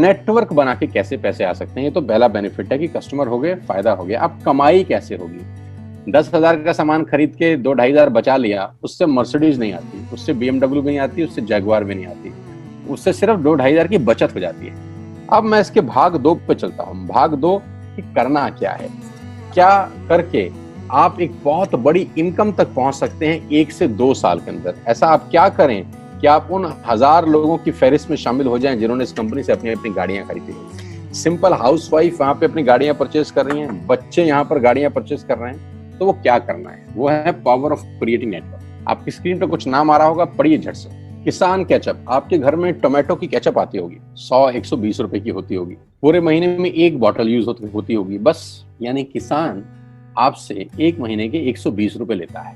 Network बना के कैसे पैसे आ सकते हैं, ये तो पहला बेनिफिट है कि कस्टमर हो गए, फायदा हो गया। अब कमाई कैसे होगी? 10,000 का सामान खरीद के 2-2,500 बचा लिया, उससे मर्सिडीज नहीं आती, उससे BMW भी नहीं आती, उससे जैगवार भी नहीं आती, उससे सिर्फ 2-2,500 की बचत हो जाती है। अब मैं इसके भाग 2 पे चलता हूँ। भाग 2 कि करना क्या है, क्या करके आप एक बहुत बड़ी इनकम तक पहुंच सकते हैं 1 से 2 साल के अंदर। ऐसा आप क्या करें कि आप उन 1000 लोगों की फहरिस्त में शामिल हो जाएं जिन्होंने इस कंपनी से अपनी अपनी गाड़ियां खरीदी हैं। सिंपल हाउसवाइफ वहां पे अपनी गाड़ियां परचेज कर रही हैं, बच्चे यहाँ पर गाड़ियां परचेज कर रहे हैं, तो वो क्या करना है? वो है पावर ऑफ क्रिएटिंग नेटवर्क। आपकी स्क्रीन पर कुछ नाम आ रहा होगा, पढ़िए झट से। किसान केचप, आपके घर में टोमेटो की केचप आती होगी, 100-120 रुपए की होती होगी, पूरे महीने में 1 बॉटल यूज होती होगी बस। यानी किसान आपसे 1 महीने के 120 रुपए लेता है,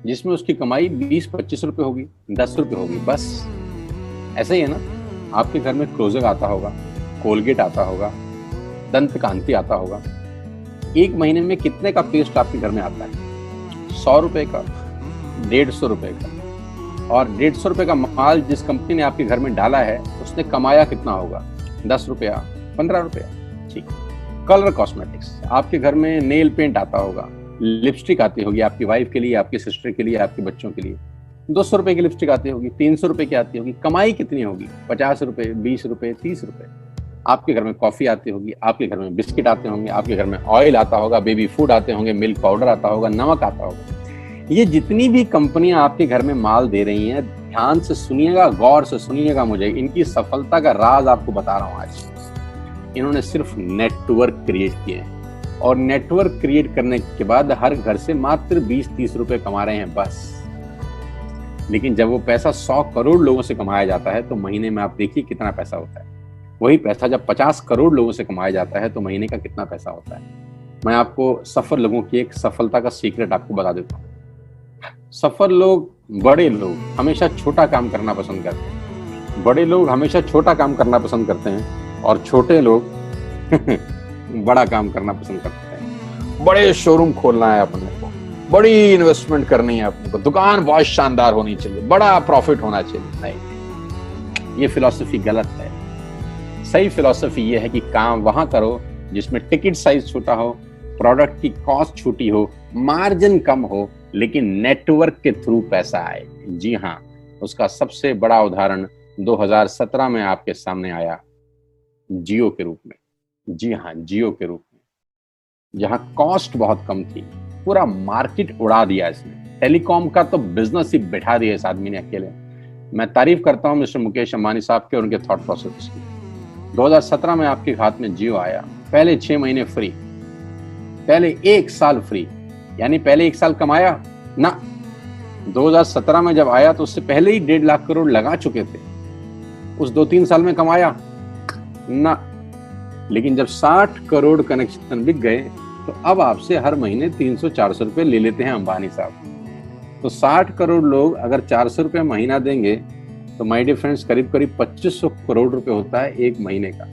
जिसमें उसकी कमाई 20-25 रुपए होगी, 10 रुपए होगी बस। ऐसा ही है ना? आपके घर में क्लोजर आता होगा, कोलगेट आता होगा, दंत कांति आता होगा। 1 महीने में कितने का पेस्ट आपके घर में आता है? 100 रुपए का, 150 रुपए का। और 150 रुपए का माल जिस कंपनी ने आपके घर में डाला है, उसने कमाया कितना होगा? 10 रुपया, 15 रुपया। ठीक। कलर कॉस्मेटिक्स, आपके घर में नेल पेंट आता होगा, लिपस्टिक आती होगी आपकी वाइफ के लिए, आपकी सिस्टर के लिए, आपके बच्चों के लिए। 200 रुपए की लिपस्टिक आती होगी, 300 रुपए की आती होगी। कमाई कितनी होगी? 50 रुपए, 20 रुपए, 30 रुपए। आपके घर में कॉफी आती होगी, आपके घर में बिस्किट आते होंगे, आपके घर में ऑयल आता होगा, बेबी फूड आते होंगे, मिल्क पाउडर आता होगा, नमक आता होगा। ये जितनी भी कंपनियां आपके घर में माल दे रही हैं, ध्यान से सुनिएगा, गौर से सुनिएगा, मुझे इनकी सफलता का राज आपको बता रहा हूं आज। इन्होंने सिर्फ नेटवर्क क्रिएट किए हैं, और नेटवर्क क्रिएट करने के बाद हर घर से मात्र 20-30 रुपए कमा रहे हैं बस। लेकिन जब वो पैसा 100 करोड़ लोगों से कमाया जाता है तो महीने में आप देखिए कितना पैसा होता है। वही पैसा जब 50 करोड़ लोगों से कमाया जाता है तो महीने का कितना पैसा होता है। मैं आपको सफल लोगों की एक सफलता का सीक्रेट आपको बता देता हूँ। सफल लोग, बड़े लोग हमेशा छोटा काम करना पसंद करते हैं, बड़े लोग हमेशा छोटा काम करना पसंद करते हैं, और छोटे लोग बड़ा काम करना पसंद करते हैं। बड़े शोरूम खोलना है अपने को, बड़ी इन्वेस्टमेंट करनी है अपने को, दुकान बहुत शानदार होनी चाहिए, बड़ा प्रॉफिट होना चाहिए। नहीं, ये फिलॉसफी गलत है। सही फिलॉसफी ये है कि काम वहां करो जिसमें टिकट साइज छोटा हो, प्रोडक्ट की कॉस्ट छोटी हो, मार्जिन कम हो, लेकिन नेटवर्क के थ्रू पैसा आए। जी हाँ, उसका सबसे बड़ा उदाहरण 2017 में आपके सामने आया, जियो के रूप में। जी हाँ, जियो के रूप में, जहां कॉस्ट बहुत कम थी, पूरा मार्केट उड़ा दिया इसने। टेलीकॉम का तो बिजनेस ही बैठा दिया इस आदमी ने अकेले। मैं तारीफ करता हूं मिस्टर मुकेश अंबानी साहब के और उनके थॉट प्रोसेस की। 2017 में आपके हाथ में जियो आया, पहले 6 महीने फ्री, पहले 1 साल फ्री। यानी पहले 1 साल कमाया ना। 2017 में जब आया तो उससे पहले ही 1.5 लाख करोड़ लगा चुके थे। उस 2-3 साल में कमाया ना। लेकिन जब 60 करोड़ कनेक्शन बिक गए तो अब आपसे हर महीने 300-400 रुपए ले लेते हैं अंबानी साहब। तो 60 करोड़ लोग अगर 400 रुपए महीना देंगे तो माय डियर फ्रेंड्स, करीब करीब 2500 करोड़ रुपए होता है 1 महीने का।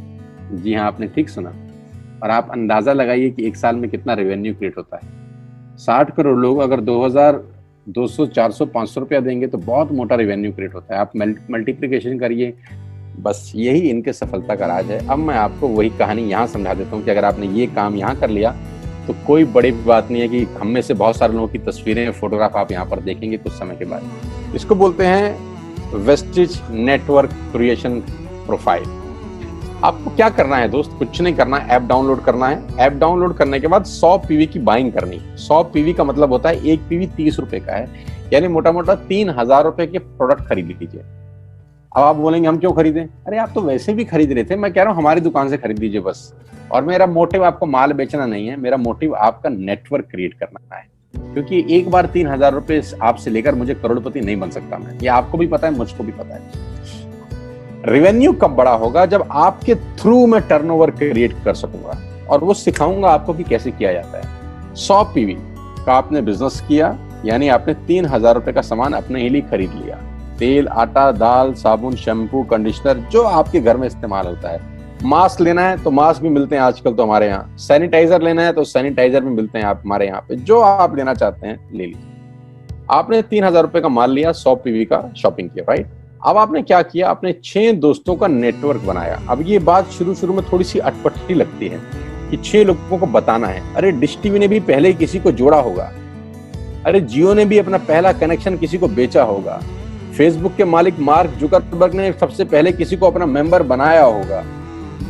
जी हाँ, आपने ठीक सुना। और आप अंदाजा लगाइए कि 1 साल में कितना रेवेन्यू क्रिएट होता है। 60 करोड़ लोग अगर 2000, 200, 400, 500 रुपया देंगे तो बहुत मोटा रेवेन्यू क्रिएट होता है। आप मल्टीप्लिकेशन करिए, बस यही इनके सफलता का राज है। अब मैं आपको वही कहानी यहाँ समझा देता हूँ कि अगर आपने ये काम यहाँ कर लिया तो कोई बड़ी बात नहीं है कि हम में से बहुत सारे लोगों की तस्वीरें, फोटोग्राफ आप यहाँ पर देखेंगे कुछ समय के बाद। इसको बोलते हैं वेस्टिज नेटवर्क क्रिएशन प्रोफाइल। आपको क्या करना है दोस्त? कुछ नहीं करना है, ऐप डाउनलोड करना है। ऐप डाउनलोड करने के बाद 100 पीवी की बाइंग करनी है। 100 पीवी का मतलब होता है 1 पीवी 30 रुपए का है, यानी मोटा मोटा 3000 रुपए के प्रोडक्ट खरीद लीजिए। अब आप बोलेंगे हम क्यों खरीदें? अरे आप तो वैसे भी खरीद रहे थे, मैं कह रहा हूँ हमारी दुकान से खरीद लीजिए बस। और मेरा मोटिव आपको माल बेचना नहीं है, मेरा मोटिव आपका नेटवर्क क्रिएट करना है। क्योंकि एक बार 3000 रुपए आपसे लेकर मुझे करोड़पति नहीं बन सकता मैं, ये आपको भी पता है, मुझको भी पता है। रेवेन्यू कब बड़ा होगा? जब आपके थ्रू मैं टर्नओवर क्रिएट कर सकूंगा, और वो सिखाऊंगा आपको कि कैसे किया जाता है। 100 पीवी का आपने बिजनेस किया, यानी आपने 3000 रुपए का सामान अपने ही लिए खरीद लिया। तेल, आटा, दाल, साबुन, शैम्पू, कंडीशनर, जो आपके घर में इस्तेमाल होता है। मास्क लेना है तो मास्क भी मिलते हैं आजकल तो हमारे यहाँ। सैनिटाइजर लेना है तो सैनिटाइजर भी मिलते हैं आप हमारे यहाँ पे। जो आप लेना चाहते हैं ले लीजिए। आपने 3000 रुपए का माल लिया, 100 पीवी का शॉपिंग किया, राइट? अब आपने क्या किया, आपने 6 दोस्तों का नेटवर्क बनाया। अब ये बात शुरू शुरू में थोड़ी सी अटपटी लगती है कि 6 लोगों को बताना है। अरे डिश टीवी ने भी पहले किसी को जोड़ा होगा, अरे जियो ने भी अपना पहला कनेक्शन किसी को बेचा होगा, फेसबुक के मालिक मार्क जुकरबर्ग ने सबसे पहले किसी को अपना मेंबर बनाया होगा।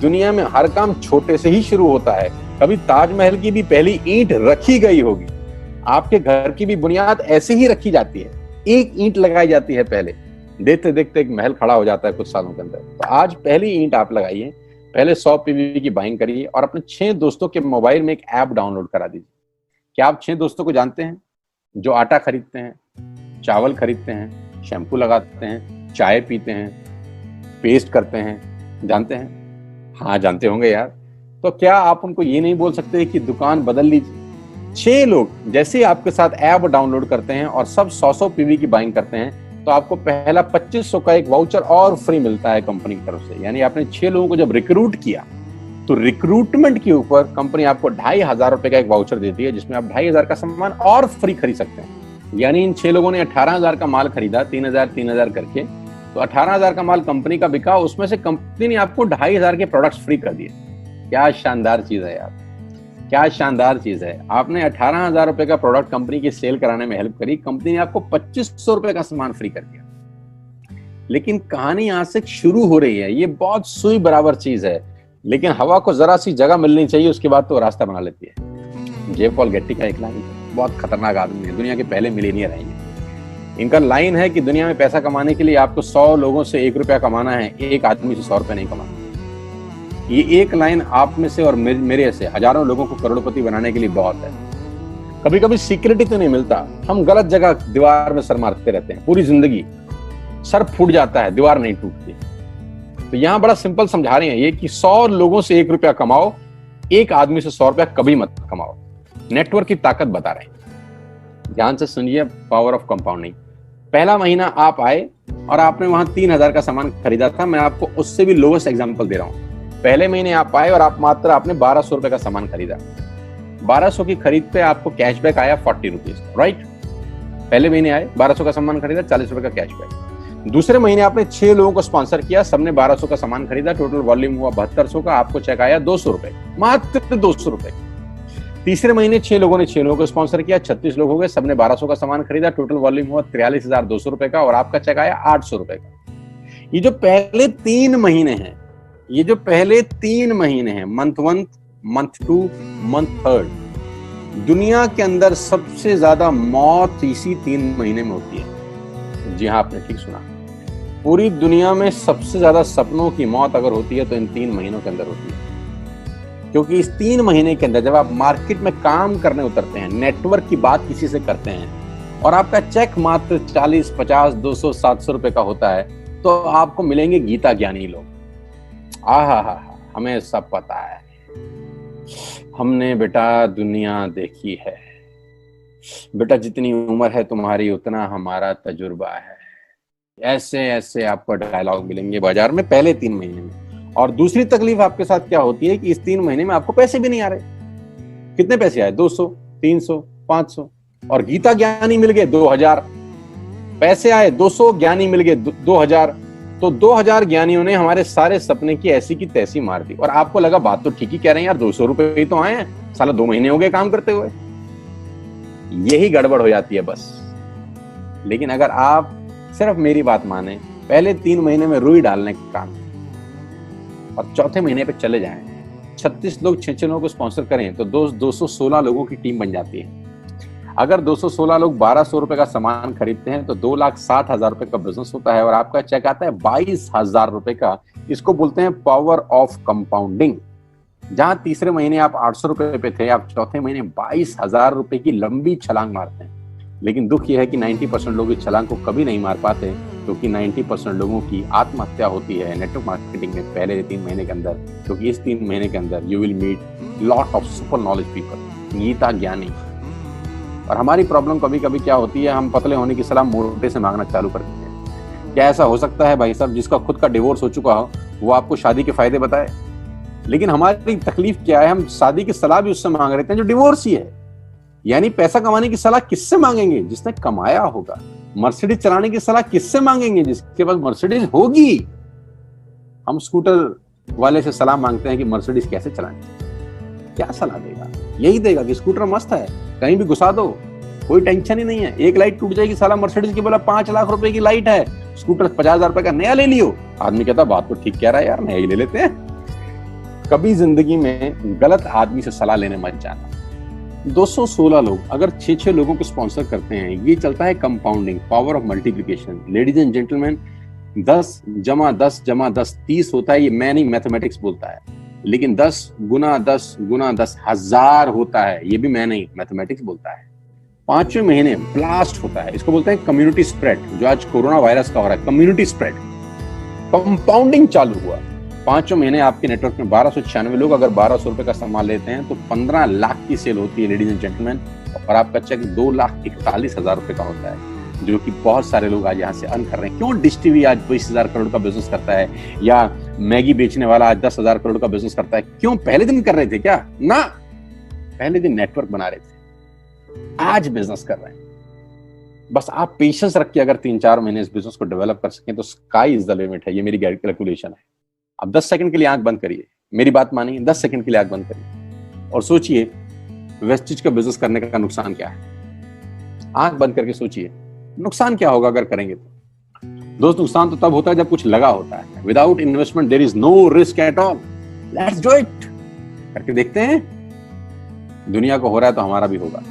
दुनिया में हर काम छोटे से ही शुरू होता है। कभी ताजमहल की भी पहली ईंट रखी गई होगी, आपके घर की भी बुनियाद ऐसे ही रखी जाती है, एक ईंट लगाई जाती है पहले, देखते देखते एक महल खड़ा हो जाता है कुछ सालों के अंदर। तो आज पहली ईंट आप लगाइए, पहले 100 पीवी की बाइंग करिए और अपने 6 दोस्तों के मोबाइल में एक ऐप डाउनलोड करा दीजिए। क्या आप 6 दोस्तों को जानते हैं जो आटा खरीदते हैं, चावल खरीदते हैं, शैम्पू लगाते हैं, चाय पीते हैं, पेस्ट करते हैं? जानते हैं? हाँ जानते होंगे यार। तो क्या आप उनको ये नहीं बोल सकते कि दुकान बदल लीजिए? 6 लोग जैसे आपके साथ ऐप डाउनलोड करते हैं और सब 100 पीवी की बाइंग करते हैं तो आपको पहला 2500 का एक वाउचर और फ्री मिलता है कंपनी की तरफ से। यानी आपने 6 लोगों को जब रिक्रूट किया तो रिक्रूटमेंट के ऊपर कंपनी आपको 2500 रुपए का एक वाउचर देती है जिसमें आप 2500 का सामान और फ्री खरीद सकते हैं। यानी इन 6 लोगों ने 18,000 का माल खरीदा, 3,000 करके, तो 18,000 का माल कंपनी का बिका, उसमें से कंपनी ने आपको 2500 के प्रोडक्ट्स फ्री कर दिए। क्या शानदार चीज है यार, क्या शानदार चीज है। आपने 18,000 रुपए का प्रोडक्ट कंपनी की सेल कराने में हेल्प करी, कंपनी ने आपको 2500 रुपए का सामान फ्री कर दिया। लेकिन कहानी यहां से शुरू हो रही है। ये बहुत सुई बराबर चीज है, लेकिन हवा को जरा सी जगह मिलनी चाहिए, उसके बाद तो रास्ता बना लेती है। जे पॉल गेट्टी का एक लाइन है, बहुत खतरनाक आदमी है, दुनिया के पहले मिलीनियर है। इनका लाइन है कि दुनिया में पैसा कमाने के लिए आपको 100 लोगों से 1 रुपया कमाना है, एक आदमी से 100 रुपया नहीं कमाना। ये एक लाइन आप में से और मेरे से हजारों लोगों को करोड़पति बनाने के लिए बहुत है। कभी कभी सिक्योरिटी तो नहीं मिलता, हम गलत जगह दीवार में सर मारते रहते हैं, पूरी जिंदगी सर फूट जाता है, दीवार नहीं टूटती। तो यहां बड़ा सिंपल समझा रहे हैं ये कि 100 लोगों से 1 रुपया कमाओ, एक आदमी से 100 रुपया कभी मत कमाओ। नेटवर्क की ताकत बता रहे हैं, ध्यान से सुनिए, पावर ऑफ कंपाउंडिंग। पहला महीना आप आए और आपने वहां 3,000 का सामान खरीदा था। मैं आपको उससे भी लोवेस्ट एग्जांपल दे रहा हूं। पहले महीने आप आए और आपने 1200 रुपए का सामान खरीदा। 1200 की खरीद पे आपको कैशबैक आया 40 रुपीज, राइट? पहले महीने आए, 1200 का सामान खरीदा, 40 रुपए का कैशबैक। दूसरे महीने आपने 6 लोगों को स्पॉन्सर किया, सबने 1200 का सामान खरीदा, टोटल वॉल्यूम हुआ 7200 का, आपको चेक आया 200 रुपए, मात्र 200 रुपए। तीसरे महीने 6 लोगों ने 6 लोगों को स्पॉन्सर किया, 36 लोग हो गए, सबने 1200 का सामान खरीदा, टोटल वॉल्यूम हुआ 43,200 रुपए का और आपका चेक आया 800 रुपए का। ये जो पहले 3 महीने हैं, मंथ 1, मंथ 2, मंथ 3, दुनिया के अंदर सबसे ज्यादा मौत इसी 3 महीने में होती है। जी हाँ, आपने ठीक सुना, पूरी दुनिया में सबसे ज्यादा सपनों की मौत अगर होती है तो इन 3 महीनों के अंदर होती है। क्योंकि इस 3 महीने के अंदर जब आप मार्केट में काम करने उतरते हैं, नेटवर्क की बात किसी से करते हैं और आपका चेक मात्र 40, 50, 200, 700 रुपए का होता है, तो आपको मिलेंगे गीता ज्ञानी लोग। हमें सब पता है, हमने बेटा दुनिया देखी है, बेटा जितनी उम्र है तुम्हारी उतना हमारा तजुर्बा है। ऐसे ऐसे आपको डायलॉग मिलेंगे बाजार में पहले 3 महीने में। और दूसरी तकलीफ आपके साथ क्या होती है कि इस 3 महीने में आपको पैसे भी नहीं आ रहे। कितने पैसे आए? 200, 300, 500, और गीता ज्ञानी मिल गए 2000। पैसे आए 200, ज्ञानी मिल गए 2000। तो 2000 ज्ञानियों ने हमारे सारे सपने की ऐसी की तैसी मार दी। और आपको लगा बात तो ठीक ही कह रहे हैं यार, 200 रुपए ही तो आए हैं, साला 2 महीने हो गए काम करते हुए। यही गड़बड़ हो जाती है बस। लेकिन अगर आप सिर्फ मेरी बात माने, पहले 3 महीने में रुई डालने का काम और चौथे महीने पे चले जाएं, 36 लोग 6 लोगों को स्पॉन्सर करें तो 216 लोगों की टीम बन जाती है। अगर 216 लोग 1200 रुपए का सामान खरीदते हैं तो 2,60,000 रुपए का बिजनेस होता है और आपका चेक आता है 22,000 रुपए का। इसको बोलते हैं पावर ऑफ कंपाउंडिंग। जहां तीसरे महीने आप 800 रुपए पे थे, आप चौथे महीने 22,000 रुपए की लंबी छलांग मारते हैं। लेकिन दुख यह है कि 90% लोग इस छलांग को कभी नहीं मार पाते, क्योंकि 90% लोगों की आत्महत्या होती है नेटवर्क मार्केटिंग में पहले 3 महीने के अंदर। क्योंकि इस 3 महीने के अंदर you will meet lot of super knowledge people, Gita ज्ञानी। और हमारी प्रॉब्लम कभी कभी क्या होती है, हम पतले होने की सलाह मोटे से मांगना चालू कर देते हैं। क्या ऐसा हो सकता है भाई साहब, जिसका खुद का डिवोर्स हो चुका हो वो आपको शादी के फायदे बताए? लेकिन हमारी तकलीफ क्या है, हम शादी की सलाह भी उससे मांग रहे हैं जो डिवोर्स ही है। यानी पैसा कमाने की सलाह किससे मांगेंगे? जिसने कमाया होगा। मर्सिडीज चलाने की सलाह किससे मांगेंगे? जिसके पास मर्सिडीज होगी। हम स्कूटर वाले से सलाह मांगते हैं कि मर्सिडीज कैसे चलानी, क्या सलाह देगा? यही देगा कि स्कूटर मस्त है, कहीं भी घुसा दो, कोई टेंशन ही नहीं है। एक लाइट टूट जाएगी, साला मर्सिडीज की बोला 5 लाख रुपए की लाइट है, स्कूटर 50,000 रुपए का नया ले लियो। आदमी कहता बात तो ठीक कह रहा है यार, नया ही ले लेते हैं। कभी जिंदगी में गलत आदमी से सलाह लेने मत जाना। 216 लोग अगर 6-6 लोगों को स्पॉन्सर करते हैं, ये चलता है compounding, power of multiplication. Ladies and gentleman, 10 + 10 = 10 30 होता है। ये मैं नहीं, मैथमेटिक्स बोलता है। लेकिन 10 × 10 × 10 1000 होता है। ये भी मैं नहीं, मैथमेटिक्स बोलता है। 5वें महीने ब्लास्ट होता है, इसको बोलते हैं कम्युनिटी स्प्रेड। जो आज कोरोना वायरस का हो रहा है, कम्युनिटी स्प्रेड, कंपाउंडिंग चालू हुआ। 5वें महीने आपके नेटवर्क में 1296 लोग अगर 1200 रुपए का सामान लेते हैं तो 15 लाख की सेल होती है लेडीज एंड जेंटलमैन। और आपका चेक 2,41,000 रुपए का होता है, जो कि बहुत सारे लोग आज यहाँ से अर्न कर रहे हैं। क्यों डिश टीवी आज 20,000 करोड़ का बिजनेस करता है, या मैगी बेचने वाला आज 10,000 करोड़ का बिजनेस करता है? क्यों? पहले दिन कर रहे थे क्या? ना, पहले दिन नेटवर्क बना रहे थे, आज बिजनेस कर रहे हैं। बस आप पेशेंस रख के अगर 3-4 महीने इस बिजनेस को डेवलप कर सकें तो स्काई इज द लिमिट है। ये मेरी कैलकुलेशन है। अब 10 सेकंड के लिए आंख बंद करिए, मेरी बात मानिए, 10 सेकंड के लिए आंख बंद करिए और सोचिए वेस्टिज का बिजनेस करने का नुकसान क्या है। आंख बंद करके सोचिए नुकसान क्या होगा अगर करेंगे तो। दोस्त, नुकसान तो तब होता है जब कुछ लगा होता है। Without investment there is no risk at all. Let's do it. करके देखते हैं, दुनिया को हो रहा है तो हमारा भी होगा।